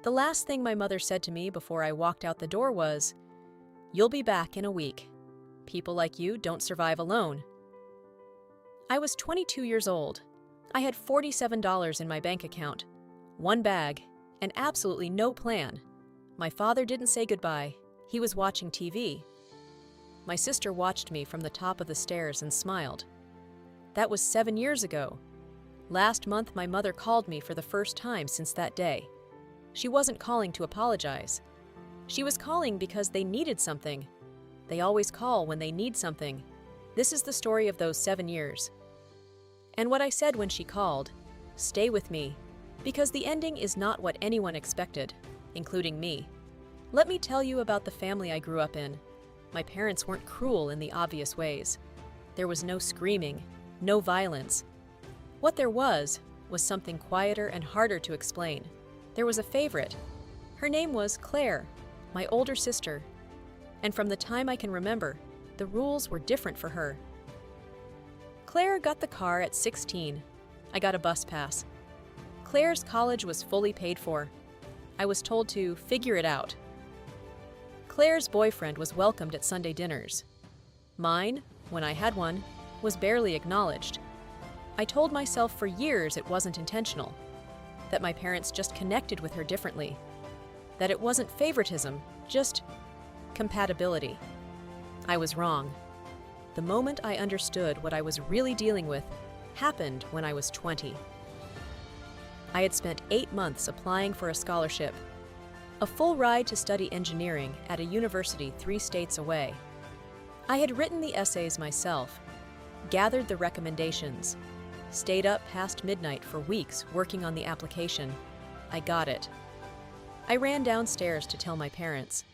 The last thing my mother said to me before I walked out the door was, "You'll be back in a week. People like you don't survive alone." I was 22 years old. I had $47 in my bank account, one bag, and absolutely no plan. My father didn't say goodbye. He was watching TV. My sister watched me from the top of the stairs and smiled. That was 7 years ago. Last month, my mother called me for the first time since that day. She wasn't calling to apologize. She was calling because they needed something. They always call when they need something. This is the story of those 7 years. And what I said when she called, stay with me, because the ending is not what anyone expected, including me. Let me tell you about the family I grew up in. My parents weren't cruel in the obvious ways. There was no screaming, no violence. What there was something quieter and harder to explain. There was a favorite. Her name was Claire, my older sister. And from the time I can remember, the rules were different for her. Claire got the car at 16. I got a bus pass. Claire's college was fully paid for. I was told to figure it out. Claire's boyfriend was welcomed at Sunday dinners. Mine, when I had one, was barely acknowledged. I told myself for years it wasn't intentional, that my parents just connected with her differently, that it wasn't favoritism, just compatibility. I was wrong. The moment I understood what I was really dealing with happened when I was 20. I had spent 8 months applying for a scholarship, a full ride to study engineering at a university 3 states away. I had written the essays myself, gathered the recommendations, stayed up past midnight for weeks working on the application. I got it. I ran downstairs to tell my parents.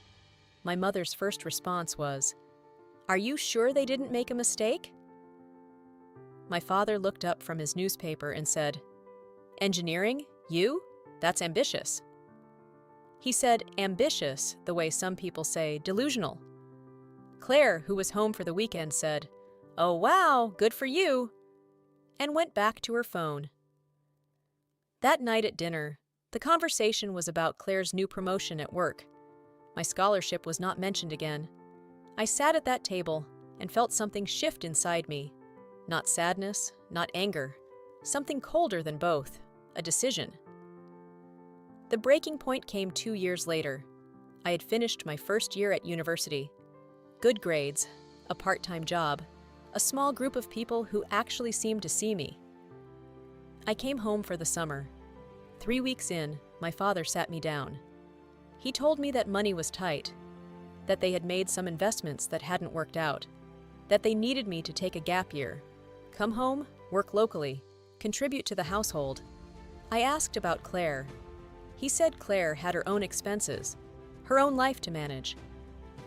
My mother's first response was, "Are you sure they didn't make a mistake?" My father looked up from his newspaper and said, "Engineering? You? That's ambitious." He said ambitious the way some people say delusional. Claire, who was home for the weekend, said, "Oh wow, good for you," and went back to her phone. That night at dinner, the conversation was about Claire's new promotion at work. My scholarship was not mentioned again. I sat at that table and felt something shift inside me. Not sadness, not anger, something colder than both, a decision. The breaking point came 2 years later. I had finished my first year at university. Good grades, a part-time job, a small group of people who actually seemed to see me. I came home for the summer. 3 weeks in, my father sat me down. He told me that money was tight, that they had made some investments that hadn't worked out, that they needed me to take a gap year, come home, work locally, contribute to the household. I asked about Claire. He said Claire had her own expenses, her own life to manage.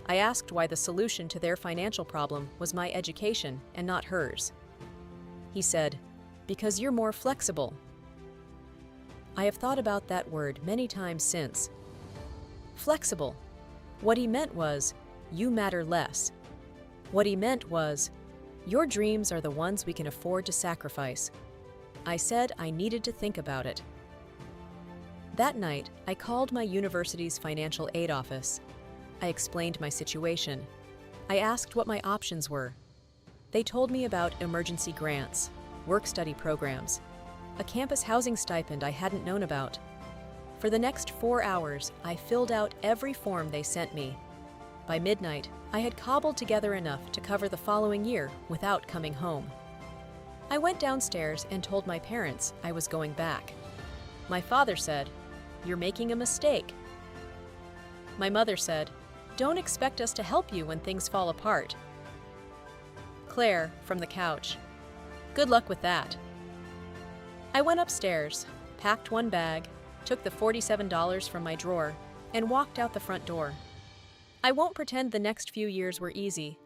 I asked why the solution to their financial problem was my education and not hers. He said, "Because you're more flexible." I have thought about that word many times since. Flexible. What he meant was, you matter less. What he meant was, your dreams are the ones we can afford to sacrifice. I said I needed to think about it. That night, I called my university's financial aid office. I explained my situation. I asked what my options were. They told me about emergency grants, work-study programs, a campus housing stipend I hadn't known about. For the next 4 hours, I filled out every form they sent me. By midnight, I had cobbled together enough to cover the following year without coming home. I went downstairs and told my parents I was going back. My father said, "You're making a mistake." My mother said, "Don't expect us to help you when things fall apart." Claire, from the couch, "Good luck with that." I went upstairs, packed one bag, took the $47 from my drawer, and walked out the front door. I won't pretend the next few years were easy.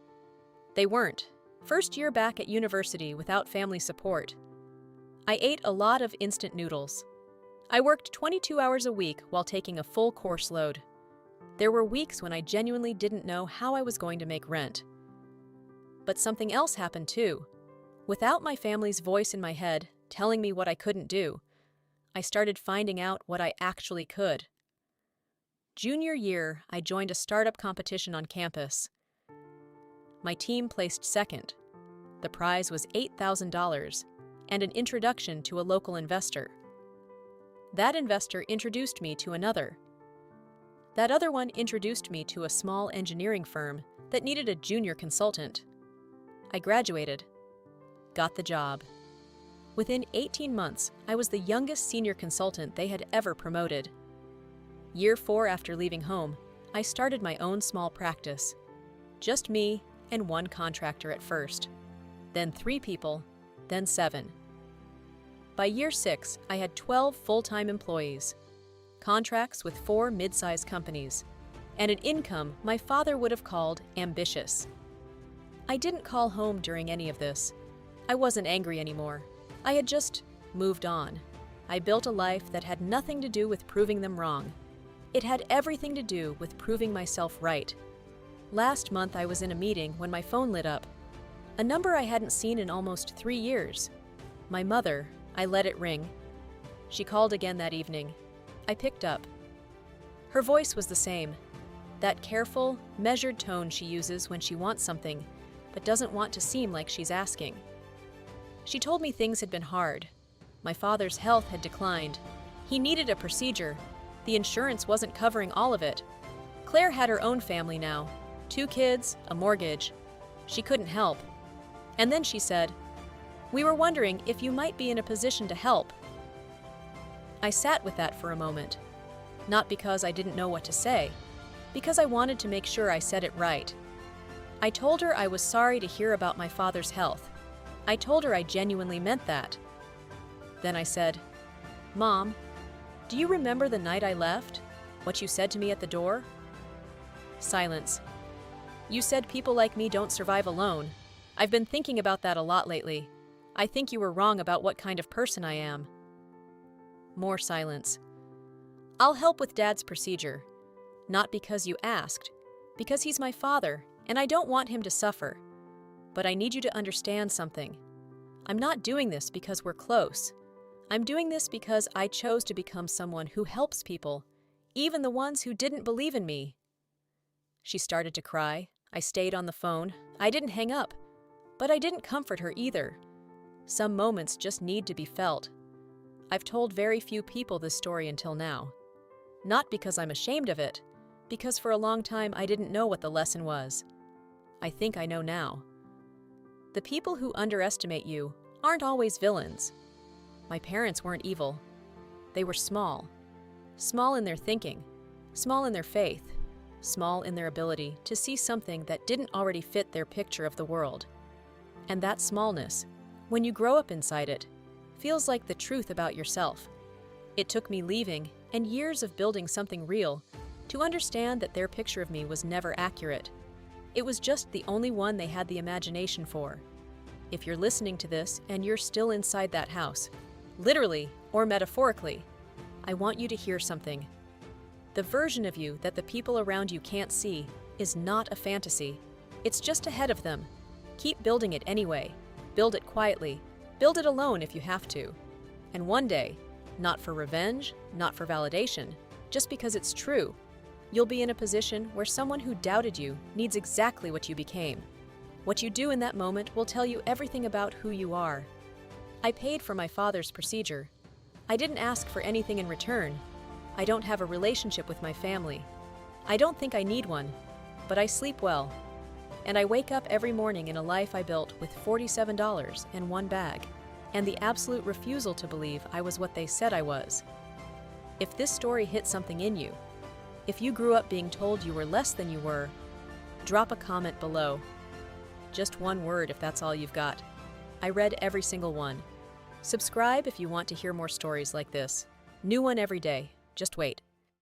They weren't. First year back at university without family support. I ate a lot of instant noodles. I worked 22 hours a week while taking a full course load. There were weeks when I genuinely didn't know how I was going to make rent. But something else happened too. Without my family's voice in my head telling me what I couldn't do, I started finding out what I actually could. Junior year, I joined a startup competition on campus. My team placed second. The prize was $8,000 and an introduction to a local investor. That investor introduced me to another. That other one introduced me to a small engineering firm that needed a junior consultant. I graduated, got the job. Within 18 months, I was the youngest senior consultant they had ever promoted. Year 4 after leaving home, I started my own small practice. Just me and one contractor at first, then 3 people, then 7. By year 6, I had 12 full-time employees, contracts with 4 mid-sized companies, and an income my father would have called ambitious. I didn't call home during any of this. I wasn't angry anymore. I had just moved on. I built a life that had nothing to do with proving them wrong. It had everything to do with proving myself right. Last month I was in a meeting when my phone lit up. A number I hadn't seen in almost 3 years. My mother. I let it ring. She called again that evening. I picked up. Her voice was the same. That careful, measured tone she uses when she wants something, but doesn't want to seem like she's asking. She told me things had been hard. My father's health had declined. He needed a procedure. The insurance wasn't covering all of it. Claire had her own family now. 2 kids, a mortgage. She couldn't help. And then she said, "We were wondering if you might be in a position to help." I sat with that for a moment. Not because I didn't know what to say, because I wanted to make sure I said it right. I told her I was sorry to hear about my father's health. I told her I genuinely meant that. Then I said, "Mom, do you remember the night I left? What you said to me at the door?" Silence. "You said people like me don't survive alone. I've been thinking about that a lot lately. I think you were wrong about what kind of person I am." More silence. "I'll help with Dad's procedure. Not because you asked, because he's my father, and I don't want him to suffer. But I need you to understand something. I'm not doing this because we're close. I'm doing this because I chose to become someone who helps people, even the ones who didn't believe in me." She started to cry. I stayed on the phone. I didn't hang up, but I didn't comfort her either. Some moments just need to be felt. I've told very few people this story until now. Not because I'm ashamed of it, because for a long time I didn't know what the lesson was. I think I know now. The people who underestimate you aren't always villains. My parents weren't evil. They were small. Small in their thinking, small in their faith, small in their ability to see something that didn't already fit their picture of the world. And that smallness, when you grow up inside it, feels like the truth about yourself. It took me leaving and years of building something real to understand that their picture of me was never accurate. It was just the only one they had the imagination for. If you're listening to this and you're still inside that house, literally or metaphorically, I want you to hear something. The version of you that the people around you can't see is not a fantasy. It's just ahead of them. Keep building it anyway. Build it quietly. Build it alone if you have to. And one day, not for revenge, not for validation, just because it's true, you'll be in a position where someone who doubted you needs exactly what you became. What you do in that moment will tell you everything about who you are. I paid for my father's procedure. I didn't ask for anything in return. I don't have a relationship with my family. I don't think I need one, but I sleep well. And I wake up every morning in a life I built with $47 and one bag, and the absolute refusal to believe I was what they said I was. If this story hit something in you, if you grew up being told you were less than you were, drop a comment below. Just one word if that's all you've got. I read every single one. Subscribe if you want to hear more stories like this. New one every day. Just wait.